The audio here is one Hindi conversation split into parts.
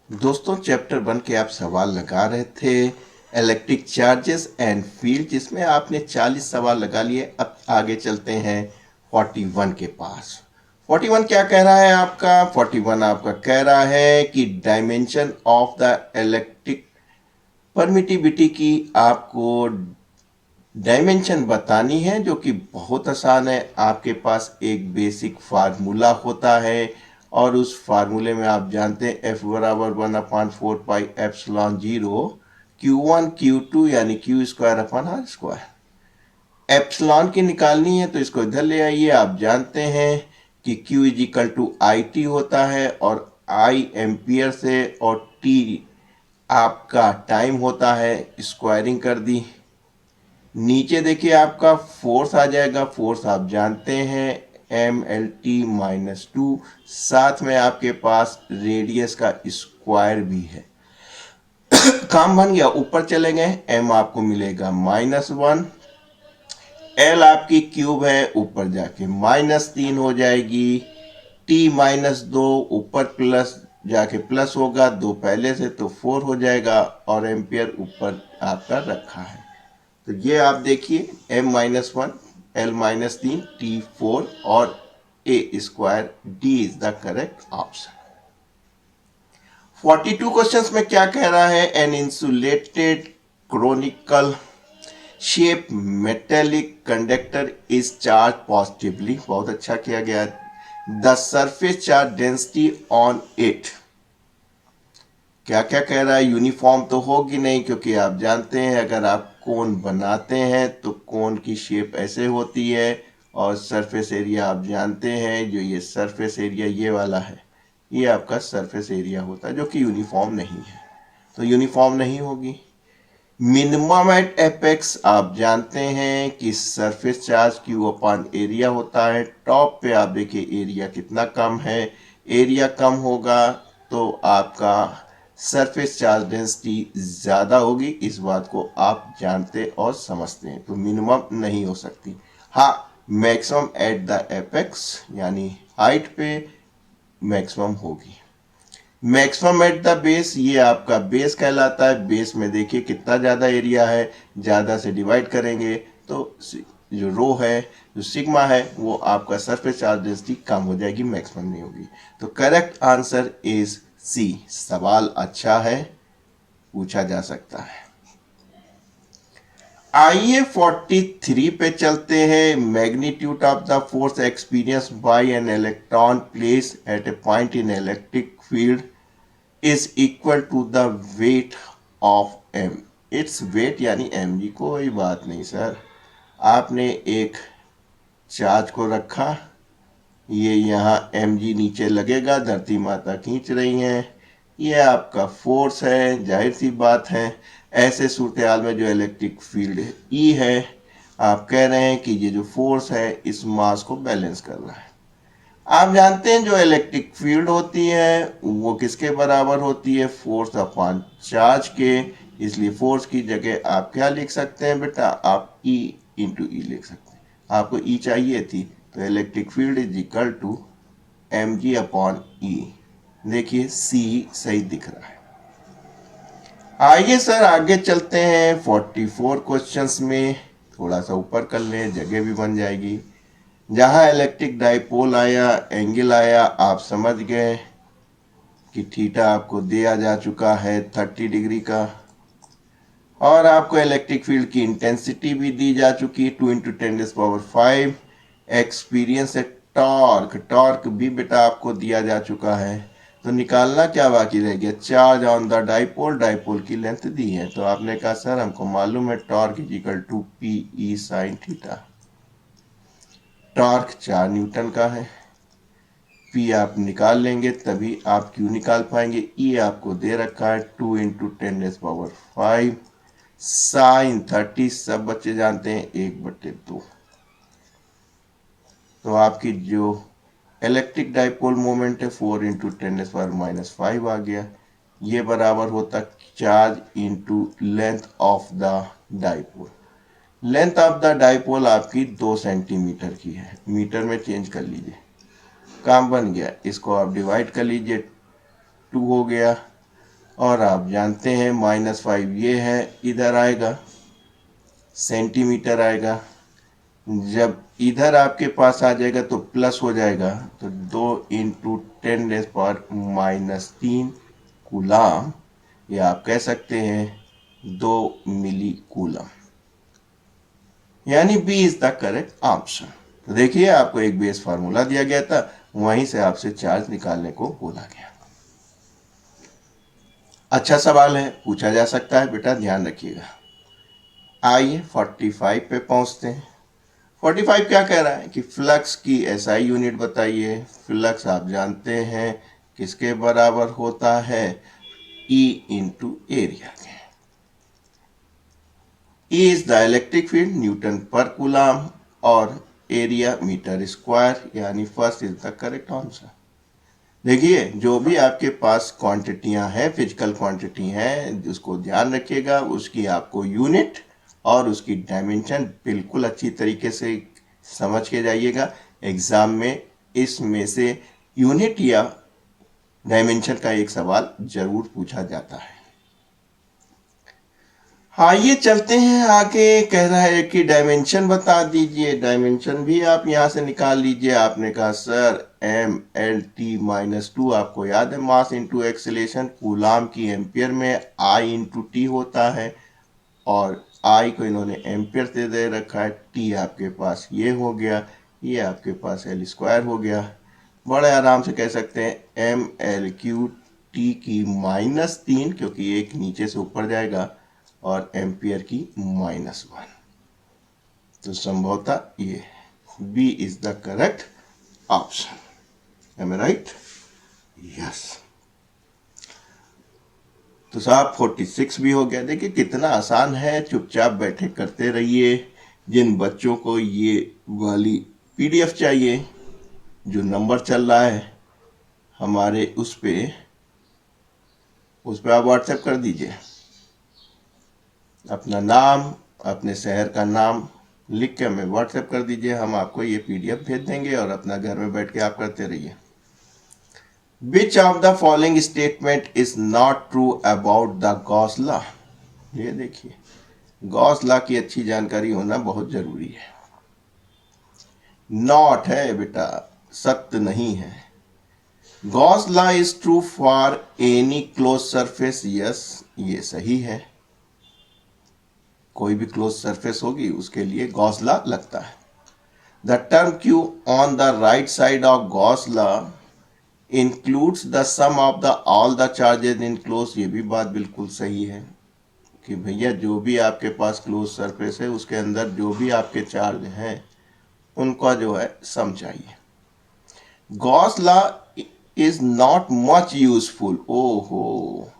दोस्तों चैप्टर 1 के आप सवाल लगा रहे थे इलेक्ट्रिक चार्जेस एंड फील्ड, जिसमें आपने 40 सवाल लगा लिए। अब आगे चलते हैं 41 के पास। 41 क्या कह रहा है आपका? 41 आपका कह रहा है कि dimension of the electric permittivity की आपको डायमेंशन बतानी है, जो कि बहुत आसान है। आपके पास एक बेसिक फार्मूला होता है और उस फार्मूले में आप जानते हैं F बराबर 1/4 पाई एप्सिलॉन 0 Q1 Q2 यानी Q square upon R square. Epsilon की निकालनी है तो इसको इधर ले आइए। आप जानते हैं कि Q is equal to I T होता है और आई एम्पियर से और T आपका टाइम होता है। स्क्वायरिंग कर दी। नीचे देखिए आपका फोर्स आ जाएगा। फोर्स आप जानते हैं MLT-2। साथ में आपके पास रेडियस का स्क्वायर भी है। काम बन गया। ऊपर चले गए, M आपको मिलेगा -1। L आपकी क्यूब है, ऊपर जाके -3 हो जाएगी। T -2 ऊपर प्लस जाके प्लस होगा, 2 पहले से तो 4 हो जाएगा और एम्पियर ऊपर आपका रखा है। तो ये आप देखिए M-1 L-3 T4 और A square D is the correct option. 42 questions में क्या कह रहा है? An insulated chronicle shape metallic conductor is charge positively. बहुत अच्छा किया गया। The surface charge density on it क्या क्या कह रहा है? यूनिफॉर्म तो होगी नहीं, क्योंकि आप जानते हैं अगर आप कोन बनाते हैं तो कोन की शेप ऐसे होती है। और सरफेस एरिया आप जानते हैं, जो ये सरफेस एरिया ये वाला है, ये आपका सरफेस एरिया होता है, जो कि यूनिफॉर्म नहीं है, तो यूनिफॉर्म नहीं होगी। मिनिमम एट एपेक्स आप जानते हैं कि surface charge Q upon area होता है। टॉप पे आप देखिए एरिया कितना कम है। एरिया कम होगा तो आपका सरफेस चार्ज डेंसिटी ज़्यादा होगी। इस बात को आप जानते और समझते हैं, तो मिनिमम नहीं हो सकती। हाँ, मैक्सिमम एट द एपेक्स यानी हाइट पे मैक्सिमम होगी। मैक्सिमम एट द बेस, ये आपका बेस कहलाता है। बेस में देखिए कितना ज़्यादा एरिया है, ज़्यादा से डिवाइड करेंगे तो जो रो है, जो सिग्मा है, वो आपका सरफेस चार्ज डेंसिटी कम हो जाएगी, मैक्सिमम नहीं होगी। तो करेक्ट आंसर इज सी। सवाल अच्छा है, पूछा जा सकता है। आइए 43 पे चलते हैं। Magnitude of the force experience by an electron place at a point in electric field is equal to the weight of M. It's weight यानी एम जी, कोई बात नहीं सर। आपने एक चार्ज को रखा, ये यहाँ एम जी नीचे लगेगा, धरती माता खींच रही हैं, ये आपका फोर्स है। जाहिर सी बात है, ऐसे सूरत में जो इलेक्ट्रिक फील्ड ई है, आप कह रहे हैं कि ये जो फोर्स है इस मास को बैलेंस कर रहा है। आप जानते हैं जो इलेक्ट्रिक फील्ड होती है वो किसके बराबर होती है? फोर्स अपॉन चार्ज के। इसलिए फोर्स की जगह आप क्या लिख सकते हैं बेटा? आप E इंटू ई लिख सकते हैं। आपको E चाहिए थी, तो electric field is equal to mg upon E. देखिए C सही दिख रहा है। आइए सर आगे चलते हैं 44 क्वेश्चंस में। थोड़ा सा ऊपर कर लें, जगह भी बन जाएगी। जहाँ इलेक्ट्रिक डाइपोल आया, एंगल आया, आप समझ गए कि थीटा आपको दिया जा चुका है 30 डिग्री का, और आपको इलेक्ट्रिक फील्ड की इंटेंसिटी भी दी जा चुकी है 2 × 10⁵। एक्सपीरियंस है टॉर्क। टॉर्क भी बेटा आपको दिया जा चुका है। तो निकालना क्या बाकी रह गया? Charge on the dipole. Dipole की लेंथ दी है, तो आपने कहा सर हमको मालूम है torque is equal to PE sin theta. Torque 4 newton का है। P आप निकाल लेंगे तभी आप Q निकाल पाएंगे। E आपको दे रखा है 2 × 10⁵ साइन 30, सब बच्चे जानते हैं 1/2। तो आपकी जो इलेक्ट्रिक डाइपोल मोमेंट है 4 × 10⁻⁵ आ गया। ये बराबर होता charge into length of the dipole. Length of the dipole आपकी 2 सेंटीमीटर की है, मीटर में चेंज कर लीजिए, काम बन गया। इसको आप डिवाइड कर लीजिए, 2 हो गया। और आप जानते हैं -5 ये है, इधर आएगा सेंटीमीटर आएगा। जब इधर आपके पास आ जाएगा तो प्लस हो जाएगा, तो 2 इंटू 10⁻³ कूलाम, या आप कह सकते हैं 2 मिली कूलम, यानी B is the correct answer. तो देखिए आपको एक बेस फार्मूला दिया गया था, वहीं से आपसे चार्ज निकालने को बोला गया। अच्छा सवाल है, पूछा जा सकता है, बेटा ध्यान रखिएगा। आइए 45 पे पहुंचते हैं। 45 क्या कह रहा है कि फ्लक्स की एसआई यूनिट बताइए। फ्लक्स आप जानते हैं किसके बराबर होता है, E इंटू एरिया के। E is the electric field Newton पर कूलाम और एरिया मीटर स्क्वायर, यानी first is the correct answer. देखिए जो भी आपके पास क्वांटिटियां हैं, फिजिकल क्वांटिटी हैं, उसको ध्यान रखिएगा, उसकी आपको यूनिट और उसकी डायमेंशन बिल्कुल अच्छी तरीके से समझ के जाइएगा। एग्जाम में इसमें से यूनिट या डायमेंशन का एक सवाल जरूर पूछा जाता है। हाँ, ये चलते हैं आगे। कह रहा है कि डायमेंशन बता दीजिए। डायमेंशन भी आप यहाँ से निकाल लीजिए। आपने कहा सर mLT-2, आपको याद है मास इंटू एक्सेलेरेशन, कूलाम की एम्पियर में I इंटू टी होता है, और I को इन्होंने एम्पियर से दे रखा है। T आपके पास ये हो गया, ये आपके पास L² हो गया। बड़े आराम से कह सकते हैं mL³ की -3, क्योंकि एक नीचे से ऊपर जाएगा, और एम्पियर की -1। तो संभवतः ये B is the correct option. Am I right? Yes. तो साहब 46 भी हो गया। देखिए कितना आसान है, चुपचाप बैठे करते रहिए। जिन बच्चों को ये वाली PDF चाहिए, जो नंबर चल रहा है हमारे उस पे आप व्हाट्सएप कर दीजिए। अपना नाम, अपने शहर का नाम लिख के हमें व्हाट्सएप कर दीजिए, हम आपको ये PDF भेज देंगे और अपना घर में बैठ के आप करते रहिए। Which of the following statement is not true about the Gauss law? ये देखिए, गॉस लॉ की अच्छी जानकारी होना बहुत जरूरी है। नॉट है बेटा, सत्य नहीं है। Gauss law is true for any close surface, yes, ये सही है। कोई भी क्लोज सरफेस होगी उसके लिए गॉस लॉ लगता है। The term Q on the right side of Gauss law includes the sum of the all the charges in close, ये भी बात बिल्कुल सही है कि भैया जो भी आपके पास क्लोज सरफेस है उसके अंदर जो भी आपके चार्ज हैं उनका जो है सम चाहिए। Gauss law is not much useful, ओहो,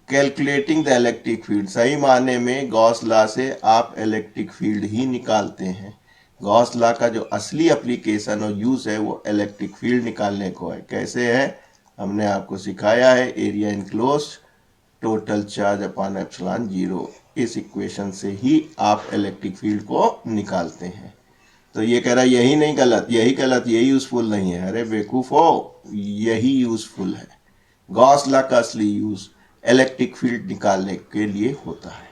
कैलकुलेटिंग द इलेक्ट्रिक फील्ड। सही माने में गॉस लॉ से आप इलेक्ट्रिक फील्ड ही निकालते हैं। गॉस लॉ का जो असली एप्लीकेशन और यूज है वो इलेक्ट्रिक फील्ड निकालने को है। कैसे है, हमने आपको सिखाया है, area enclose total charge upon epsilon 0। इस इक्वेशन से ही आप इलेक्ट्रिक फील्ड को निकालते हैं। तो ये कह रहा है यही नहीं गलत, यही गलत, यही यूजफुल नहीं है। अरे बेवकूफो, यही यूजफुल है। गॉस लॉ का असली यूज इलेक्ट्रिक फील्ड निकालने के लिए होता है।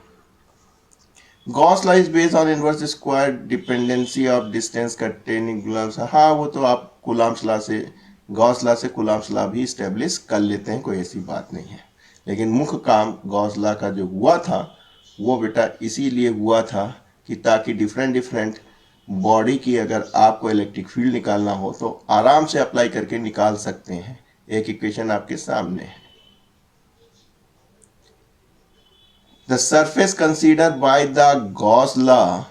Gauss law is based on inverse square dependency of distance containing Coulomb's. हाँ, वो तो आप कूलम्स लॉ से, गॉस लॉ से कूलम्स लॉ भी स्टेब्लिश कर लेते हैं, कोई ऐसी बात नहीं है। लेकिन मुख्य काम गॉस लॉ का जो हुआ था वो बेटा इसीलिए हुआ था कि ताकि डिफरेंट बॉडी की अगर आपको इलेक्ट्रिक फील्ड निकालना हो तो आराम से अप्लाई करके निकाल सकते हैं। एक इक्वेशन आपके सामने है। The surface considered by the Gauss law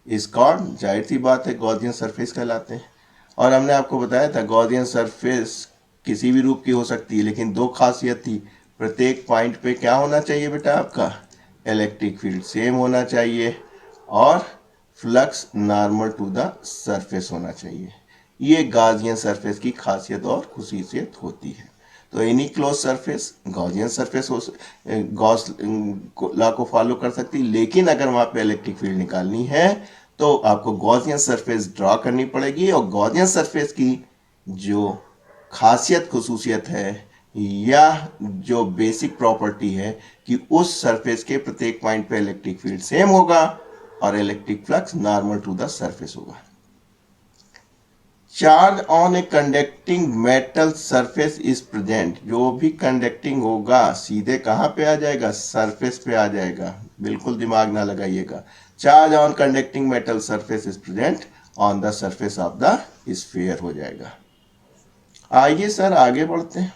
is called, जाहिर सी बात है, गॉसियन सरफेस कहलाते हैं। और हमने आपको बताया था गॉसियन सरफेस किसी भी रूप की हो सकती है, लेकिन दो खासियत थी। प्रत्येक पॉइंट पे क्या होना चाहिए बेटा, आपका इलेक्ट्रिक फील्ड सेम होना चाहिए और flux normal to the surface होना चाहिए। ये गॉसियन सरफेस की खासियत और खुसूसियत होती है। तो any close surface Gaussian surface हो, गॉस लॉ को फॉलो कर सकती है। लेकिन अगर वहां पे इलेक्ट्रिक फील्ड निकालनी है तो आपको गॉसियन सरफेस ड्रॉ करनी पड़ेगी। और गॉसियन सरफेस की जो खासियत खुसूसियत है या जो बेसिक प्रॉपर्टी है कि उस सरफेस के प्रत्येक पॉइंट पे इलेक्ट्रिक फील्ड सेम होगा और electric flux normal to the surface होगा। Charge on a conducting metal surface is present, जो भी कंडक्टिंग होगा सीधे कहां पे आ जाएगा, सरफेस पे आ जाएगा, बिल्कुल दिमाग ना लगाइएगा। Charge on conducting metal surface is present on the surface of the sphere हो जाएगा। आइए सर आगे बढ़ते हैं।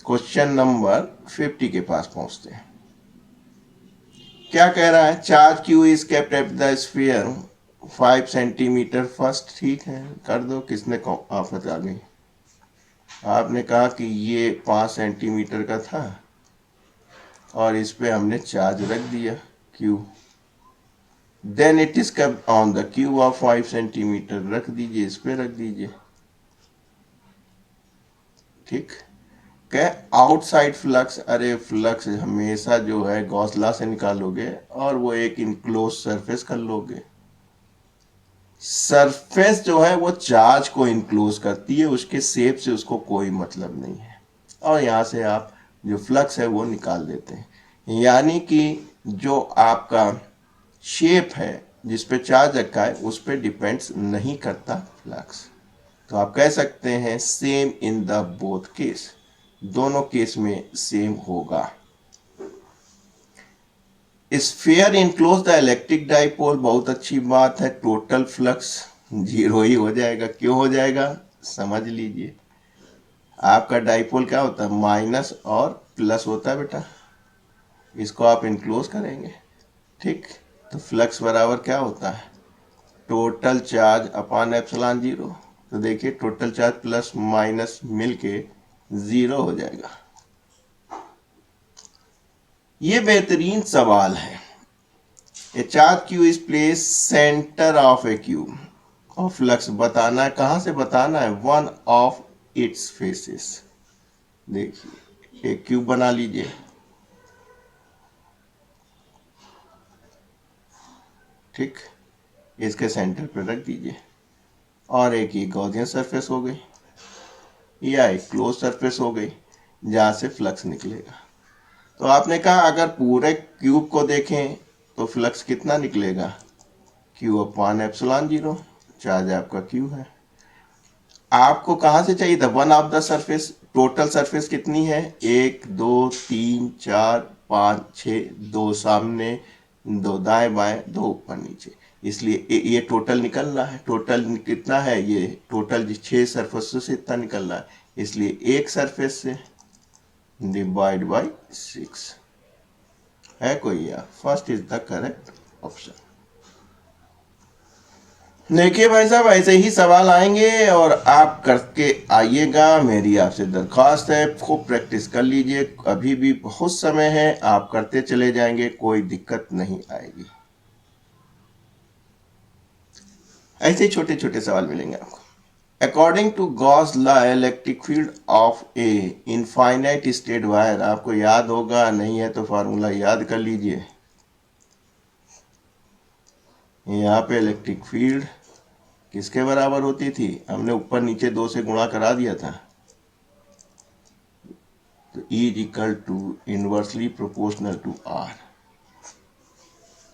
क्वेश्चन नंबर 50 के पास पहुंचते हैं। क्या कह रहा है, charge Q is kept at the sphere 5 centimetre first. ठीक है, कर दो, किसने आफत आ गई। आपने कहा कि ये 5 सेंटीमीटर का था और इस पे हमने चार्ज रख दिया Q, then it is kept on the Q of 5 centimetre, रख दीजिए, इस पे रख दीजिए। ठीक, क्या आउटसाइड फ्लक्स, अरे फ्लक्स हमेशा जो है गॉस लॉ से निकालोगे और वो एक इनक्लोज सरफेस कर लोगे। सरफेस जो है वो चार्ज को इनक्लोज करती है, उसके शेप से उसको कोई मतलब नहीं है, और यहां से आप जो फ्लक्स है वो निकाल देते हैं। यानी कि जो आपका शेप है जिस पे चार्ज रखा है उस पे डिपेंड्स नहीं करता फ्लक्स। तो आप कह सकते हैं same in the both case, दोनों केस में सेम होगा। Sphere enclose the electric dipole, बहुत अच्छी बात है, टोटल फ्लक्स जीरो ही हो जाएगा। क्यों हो जाएगा, समझ लीजिए। आपका डाइपोल क्या होता है, माइनस और प्लस होता है बेटा, इसको आप इनक्लोज करेंगे। ठीक, तो फ्लक्स बराबर क्या होता है, total charge upon epsilon zero. तो देखिए टोटल चार्ज प्लस माइनस मिलके जीरो हो जाएगा। ये बेहतरीन सवाल है। ए charge Q is place centre of A cube और फ्लक्स बताना है, कहां से बताना है, वन ऑफ इट्स फेसेस। देखिए एक क्यूब बना लीजिए, ठीक, इसके सेंटर पर रख दीजिए और एक ये गॉसियन सरफेस हो गई या एक क्लोज सरफेस हो गई जहां से फ्लक्स निकलेगा। तो आपने कहा अगर पूरे क्यूब को देखें तो फ्लक्स कितना निकलेगा, Q upon epsilon zero, charge आपका क्यू है। आपको कहां से चाहिए था, one of the surface, total surface कितनी है, 1 2 3 4 5 6, 2 सामने, 2 दाएं बाएं, 2 ऊपर नीचे, इसलिए ये टोटल निकल रहा है। टोटल कितना है, ये टोटल 6 सरफेस से इतना निकल रहा है, इसलिए एक सरफेस से डिवाइड बाई 6 है कोई, या first is the correct option. देखिए भाई साहब ऐसे ही सवाल आएंगे और आप करके आइएगा, मेरी आपसे दरख्वास्त है, खूब प्रैक्टिस कर लीजिए, अभी भी बहुत समय है, आप करते चले जाएंगे, कोई दिक्कत नहीं आएगी। ऐसे ही छोटे छोटे सवाल मिलेंगे आपको। According to Gauss law electric field of a infinite state wire, आपको याद होगा, नहीं है तो फार्मूला याद कर लीजिए। यहाँ पे इलेक्ट्रिक फील्ड किसके बराबर होती थी, हमने ऊपर नीचे 2 से गुणा करा दिया था, तो E is equal to inversely proportional to R।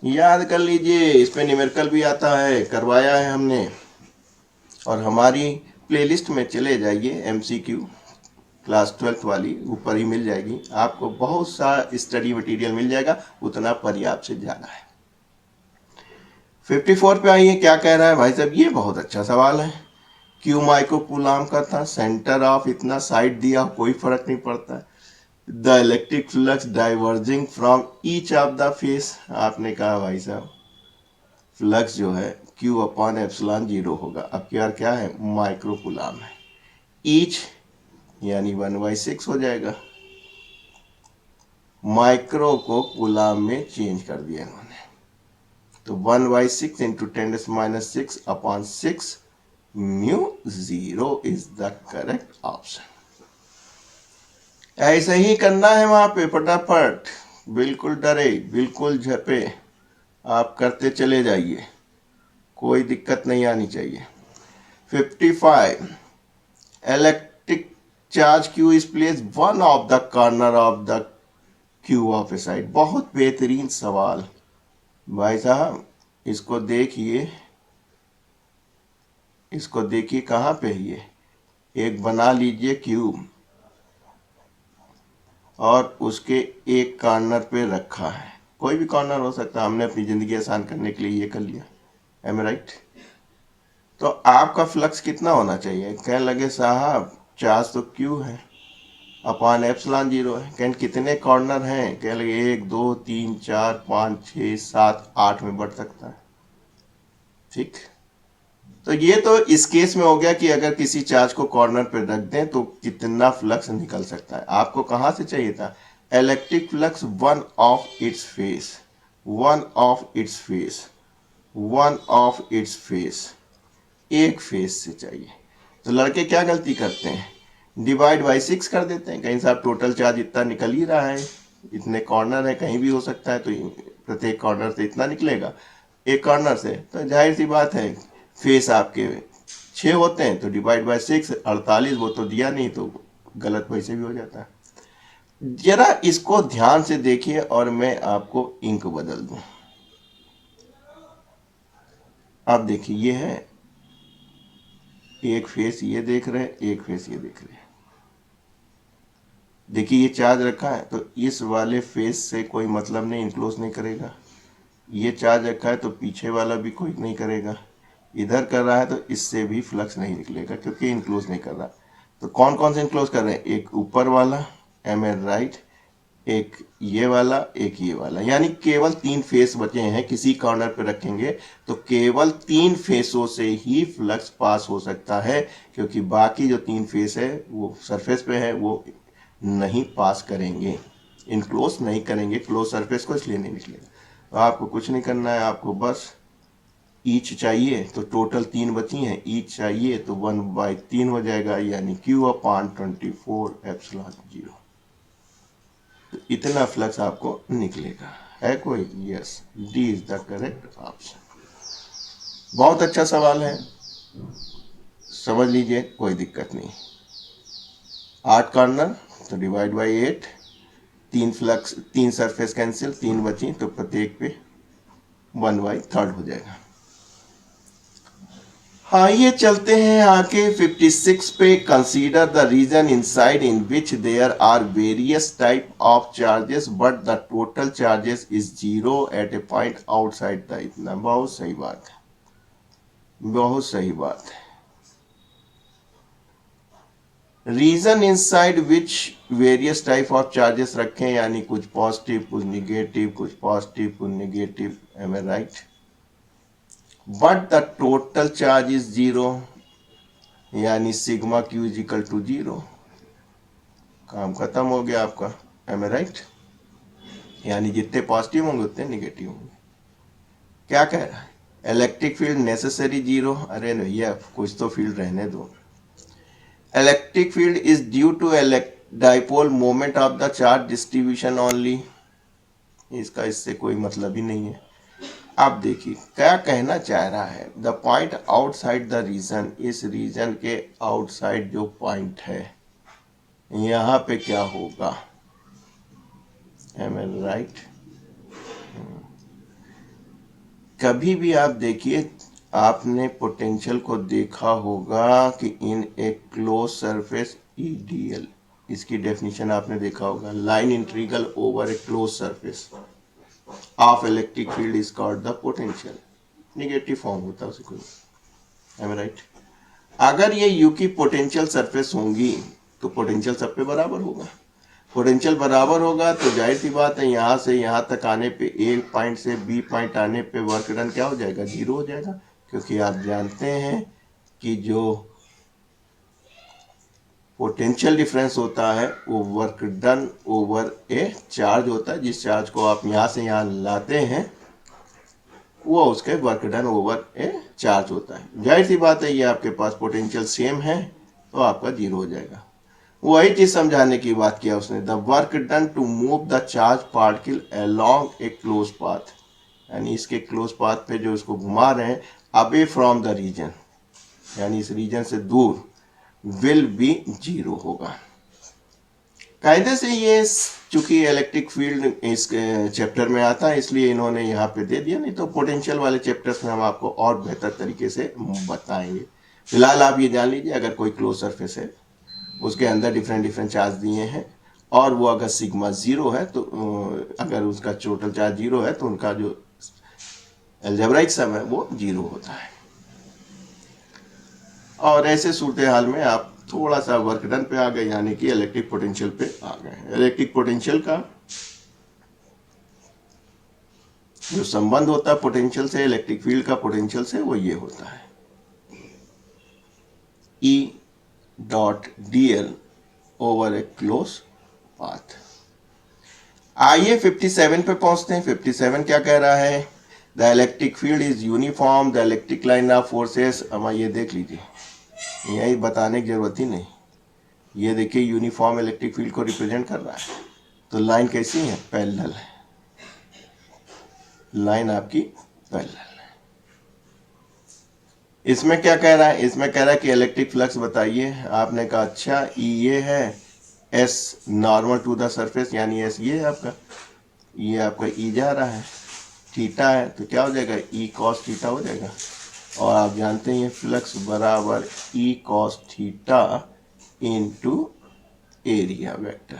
याद कर लीजिए, इस पे न्यूमेरिकल भी आता है, करवाया है हमने, और हमारी प्लेलिस्ट में चले जाइए, MCQ क्लास 12th वाली ऊपर ही मिल जाएगी आपको, बहुत सा स्टडी मटेरियल मिल जाएगा, उतना पर्याप्त से ज़्यादा है। 54 पे आइए, क्या कह रहा है भाई साहब, ये बहुत अच्छा सवाल है। क्यू माइक्रो कूलाम का था, सेंटर ऑफ इतना, साइड दिया, कोई फर्क नहीं पड़ता है। The electric flux diverging from each of the face, आपने कहा भाई साहब फ्लक्स जो है क्यू अपॉन एप्सिलॉन जीरो होगा। अब क्या है, माइक्रो कूलाम है, ईच यानी 1/6 हो जाएगा, माइक्रो को कूलाम में चेंज कर दिया इन्होंने, तो 1/6 into 10⁻⁶ upon 6 mu zero is the correct option. ऐसे ही करना है वहां पे फटाफट, बिल्कुल डरे, बिल्कुल झपे, आप करते चले जाइए, कोई दिक्कत नहीं आनी चाहिए। 55 electric charge Q is place one of the corner of the Q of A side. बहुत बेहतरीन सवाल भाई साहब, इसको देखिए, इसको देखिए कहाँ पे है ये। एक बना लीजिए क्यूब और उसके एक कॉर्नर पे रखा है, कोई भी कॉर्नर हो सकता है, हमने अपनी ज़िंदगी आसान करने के लिए ये कर लिया। Am right? तो आपका फ्लक्स कितना होना चाहिए? कहने लगे साहब चार्ज तो क्यू है अपॉन एप्सिलॉन 0 है। कहने कितने कॉर्नर हैं? कहने लगे 1 2 3 4 5 6 7 8 में बढ़ सकता है। ठीक, तो ये तो इस केस में हो गया कि अगर किसी चार्ज को कॉर्नर पर रख दें तो कितना फ्लक्स निकल सकता है। आपको कहाँ से चाहिए था? Electric flux one of its face, one of its face, one of its face, एक फेस से चाहिए। तो लड़के क्या गलती करते हैं? डिवाइड बाई 6 कर देते हैं। कहीं साहब टोटल चार्ज इतना निकल ही रहा है, इतने कॉर्नर है, कहीं भी हो सकता है, तो प्रत्येक कॉर्नर से इतना निकलेगा, एक कॉर्नर से। तो जाहिर सी बात है फेस आपके 6 होते हैं, तो डिवाइड बाई 6 48, वो तो दिया नहीं, तो गलत वैसे भी हो जाता है। जरा इसको ध्यान से देखिए और मैं आपको इंक बदल दूं। आप देखिए, ये है एक फेस, ये देख रहे हैं, एक फेस ये देख रहे हैं। देखिए ये चार्ज रखा है तो इस वाले फेस से कोई मतलब नहीं, इनक्लोज नहीं करेगा। ये चार्ज रखा है तो पीछे वाला भी कोई नहीं करेगा। इधर कर रहा है तो इससे भी फ्लक्स नहीं निकलेगा क्योंकि इनक्लोज नहीं कर रहा। तो कौन कौन से इनक्लोज कर रहे हैं? एक ऊपर वाला, एम ए राइट, एक ये वाला, एक ये वाला, यानी केवल 3 फेस बचे हैं। किसी कॉर्नर पे रखेंगे तो केवल 3 फेसों से ही फ्लक्स पास हो सकता है, क्योंकि बाकी जो 3 फेस है वो सरफेस पे है, वो नहीं पास करेंगे, इनक्लोज नहीं करेंगे क्लोज सरफेस को, इसलिए नहीं निकलेगा। तो आपको कुछ नहीं करना है, आपको बस ईच चाहिए तो टोटल 3 बची हैं, ईच चाहिए तो 1/3 हो जाएगा, यानी Q अपॉन 24 एप्सिलॉन 0। तो इतना फ्लक्स आपको निकलेगा। है कोई? Yes, D is the correct option. बहुत अच्छा सवाल है, समझ लीजिए, कोई दिक्कत नहीं। 8 कॉर्नर तो divide by 8, 3 flux, 3 surface cancel, 3 बची तो प्रत्येक पे 1/3 हो जाएगा। आइए चलते हैं आगे 56 पे। Consider the region inside in which there are various type of charges but the total charges is 0 at a point outside the इतना। बहुत सही बात है, बहुत सही बात है। Region inside which various type of charges रखें, यानी कुछ पॉजिटिव, कुछ निगेटिव, कुछ पॉजिटिव, कुछ negative, am I right? But the total charge is 0, यानी sigma Q is equal to 0। काम खत्म हो गया आपका, एम आई राइट? यानी जितने पॉजिटिव होंगे उतने निगेटिव होंगे। क्या कह रहा है? Electric field necessary 0। अरे भैया कुछ तो फील्ड रहने दो। Electric field is due to dipole moment of the charge distribution only. इसका इससे कोई मतलब ही नहीं है। आप देखिए क्या कहना चाह रहा है, the point outside the region, इस रीजन के आउटसाइड जो पॉइंट है यहाँ पे क्या होगा? Am I right? कभी भी आप देखिए, आपने पोटेंशियल को देखा होगा कि इन ए क्लोज सरफेस EDL, इसकी डेफिनेशन आपने देखा होगा, line integral over A close surface of electric field is called the potential. Negative form होता है उसे कोई, एम आई राइट? अगर ये यू की पोटेंशियल सरफेस होंगी तो पोटेंशियल सब पे बराबर होगा। पोटेंशियल बराबर होगा तो जाहिर सी बात है यहाँ से यहाँ तक आने पे, ए पॉइंट से बी पॉइंट आने पे वर्क डन क्या हो जाएगा? 0 हो जाएगा, क्योंकि आप जानते हैं कि जो पोटेंशियल डिफरेंस होता है वो वर्क डन ओवर ए चार्ज होता है। जिस चार्ज को आप यहाँ से यहाँ लाते हैं वो उसके वर्क डन ओवर ए चार्ज होता है। जाहिर सी बात है ये आपके पास पोटेंशियल सेम है तो आपका 0 हो जाएगा। वही चीज समझाने की बात किया उसने, the work done to move the charge particle along a close path, यानी इसके क्लोज पाथ पे जो इसको घुमा रहे हैं, अवे फ्रॉम द रीजन, यानी इस रीजन से दूर, विल बी 0 होगा। कायदे से ये चूंकि इलेक्ट्रिक फील्ड इस चैप्टर में आता है इसलिए इन्होंने यहाँ पे दे दिया, नहीं तो पोटेंशियल वाले चैप्टर्स में हम आपको और बेहतर तरीके से बताएंगे। फिलहाल आप ये जान लीजिए, अगर कोई क्लोज सरफेस है उसके अंदर डिफरेंट चार्ज दिए हैं और वो अगर सिग्मा 0 है तो अगर उसका टोटल चार्ज 0 है तो उनका जो अलजेब्राइक सम है वो 0 होता है। और ऐसे सूरत हाल में आप थोड़ा सा वर्क डन पे आ गए, यानी कि इलेक्ट्रिक पोटेंशियल पे आ गए। इलेक्ट्रिक पोटेंशियल का जो संबंध होता है पोटेंशियल से, इलेक्ट्रिक फील्ड का पोटेंशियल से, वो ये होता है E.dl ओवर ए क्लोज पाथ। आइए 57 पे पहुंचते हैं। 57 क्या कह रहा है? The electric field is uniform, the electric line of forces. अब ये देख लीजिए, यही बताने की जरूरत ही नहीं। ये देखिए यूनिफॉर्म इलेक्ट्रिक फील्ड को रिप्रेजेंट कर रहा है। तो लाइन कैसी है? पैरेलल है, लाइन आपकी पैरेलल है। इसमें क्या कह रहा है? इसमें कह रहा है कि इलेक्ट्रिक फ्लक्स बताइए। आपने कहा अच्छा ई ये है, S normal to the surface, यानी एस ये है आपका, ये आपका ई जा रहा है, थीटा है तो क्या हो जाएगा? ई कॉस थीटा हो जाएगा। और आप जानते हैं ये फ्लक्स बराबर E cos theta into area vector,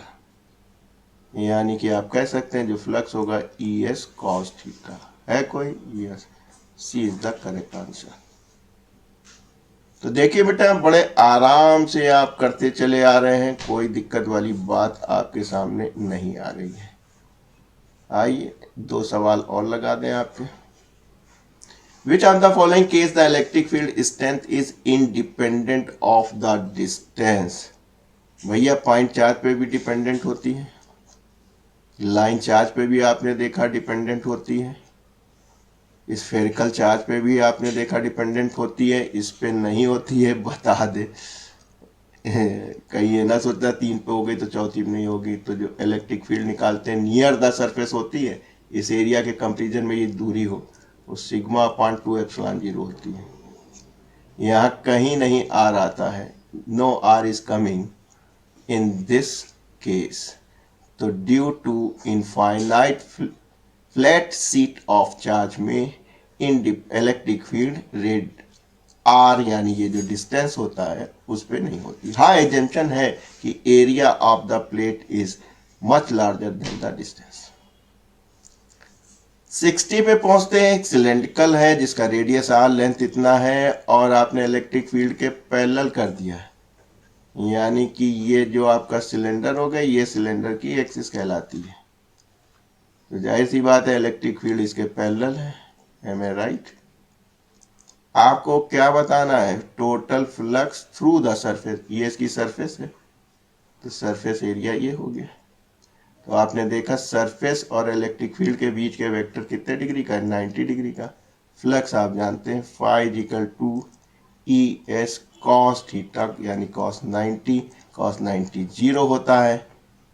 यानी कि आप कह सकते हैं जो फ्लक्स होगा ई एस कॉस थीटा है कोई? Yes, C is the correct answer. तो देखिए बेटा, बड़े आराम से आप करते चले आ रहे हैं, कोई दिक्कत वाली बात आपके सामने नहीं आ रही है। आइए 2 सवाल और लगा दें आपके। Which of the following case the electric field strength is independent of the distance? भैया पॉइंट चार्ज पे भी डिपेंडेंट होती है, लाइन चार्ज पे भी आपने देखा डिपेंडेंट होती है, स्फेरिकल चार्ज पे भी आपने देखा डिपेंडेंट होती है, इस पे नहीं होती है, बता दे। कहीं ये ना सोचता 3 पे हो गई तो चौथी में नहीं होगी। तो जो इलेक्ट्रिक फील्ड निकालते हैं नियर द सरफेस होती है, इस एरिया के कंपेरिजन में ये दूरी हो, वो सिग्मा अपॉन 2 एप्सिलॉन 0 होती है। यहाँ कहीं नहीं आर आता है, no r is coming in this case. तो due to infinite flat sheet of charge में इलेक्ट्रिक फील्ड रेड आर, यानी ये जो डिस्टेंस होता है उस पर नहीं होती। हाँ, एग्जम्पशन है कि area of the plate is much larger than the distance. 60 पे पहुंचते हैं। सिलेंड्रिकल है जिसका रेडियस आर, लेंथ इतना है, और आपने इलेक्ट्रिक फील्ड के पैरेलल कर दिया है, यानी कि ये जो आपका सिलेंडर हो गया, ये सिलेंडर की एक्सिस कहलाती है। तो जाहिर सी बात है इलेक्ट्रिक फील्ड इसके पैरेलल है। M I right? आपको क्या बताना है? Total flux through the surface, ये इसकी सरफेस है तो सरफेस एरिया ये हो गया। तो आपने देखा सरफेस और इलेक्ट्रिक फील्ड के बीच के वेक्टर कितने डिग्री का है? 90 डिग्री का। फ्लक्स आप जानते हैं phi equal to E S cos theta, यानी कॉस 90 0 होता है।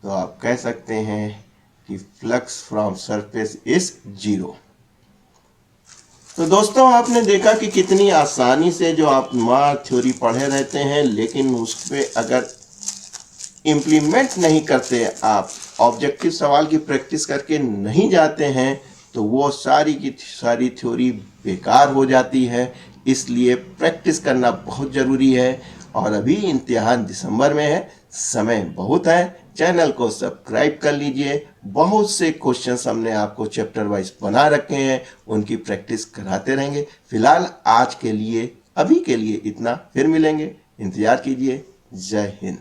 तो आप कह सकते हैं कि फ्लक्स फ्रॉम सरफेस इज 0। तो दोस्तों आपने देखा कि कितनी आसानी से जो आप मार थ्योरी पढ़े रहते हैं, लेकिन उस पर अगर इम्प्लीमेंट नहीं करते, आप ऑब्जेक्टिव सवाल की प्रैक्टिस करके नहीं जाते हैं, तो वो सारी की सारी थ्योरी बेकार हो जाती है। इसलिए प्रैक्टिस करना बहुत ज़रूरी है। और अभी इम्तिहान दिसंबर में है, समय बहुत है। चैनल को सब्सक्राइब कर लीजिए। बहुत से क्वेश्चंस हमने आपको चैप्टर वाइज बना रखे हैं, उनकी प्रैक्टिस कराते रहेंगे। फिलहाल आज के लिए, अभी के लिए इतना, फिर मिलेंगे, इंतजार कीजिए। जय हिंद।